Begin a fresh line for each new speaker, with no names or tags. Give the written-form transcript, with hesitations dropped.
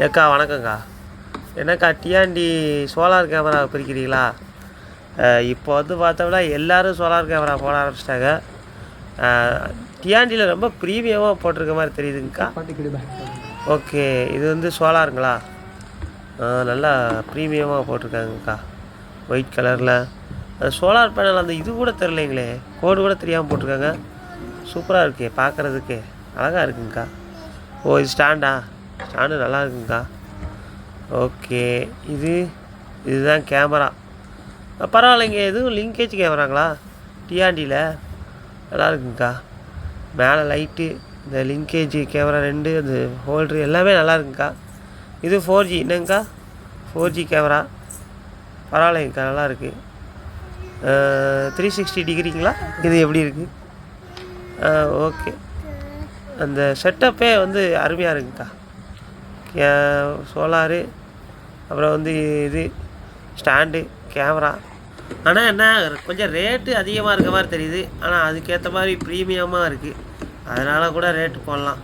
ஏக்கா வணக்கங்க்கா. என்னக்கா டிஆன்டி solar camera பிரிக்கிறீங்களா? இப்போ வந்து பார்த்தோம்னா எல்லோரும் சோலார் கேமரா போட ஆரம்பிச்சிட்டாங்க. டிஆன்டியில் ரொம்ப ப்ரீமியமாக போட்டிருக்க மாதிரி தெரியுதுங்கக்கா. ஓகே, இது வந்து சோலாருங்களா? நல்லா ப்ரீமியமாக போட்டிருக்காங்கக்கா, ஒயிட் கலரில். சோலார் பேனல் அந்த இது கூட தெரிலைங்களே, கோடு கூட தெரியாமல் போட்டிருக்காங்க. சூப்பராக இருக்கே பார்க்குறதுக்கு, அழகாக இருக்குங்கக்கா. ஓ, இது ஸ்டாண்டு நல்லா இருக்குங்கக்கா. ஓகே, இதுதான் கேமரா. பரவாயில்லைங்க, எதுவும் லிங்கேஜ் கேமராங்களா டிஆன்டியில்? நல்லா இருக்குங்கக்கா. மேலே லைட்டு, இந்த லிங்கேஜ் கேமரா 2, அந்த ஹோல்ட்ரு எல்லாமே நல்லா இருக்குங்கக்கா. இது 4G என்னங்கக்கா, 4G கேமரா. பரவாயில்லைங்கக்கா, நல்லாயிருக்கு. 360 டிகிரிங்களா? இது எப்படி இருக்குது? ஓகே, அந்த செட்டப்பே வந்து அருமையாக இருக்குங்கக்கா. சோலாரு, அப்புறம் வந்து இது ஸ்டாண்டு, கேமரா. ஆனால் என்ன, கொஞ்சம் ரேட்டு அதிகமாக இருக்க மாதிரி தெரியுது. ஆனால் அதுக்கேற்ற மாதிரி ப்ரீமியமாக இருக்குது, அதனால் கூட ரேட்டு போடலாம்.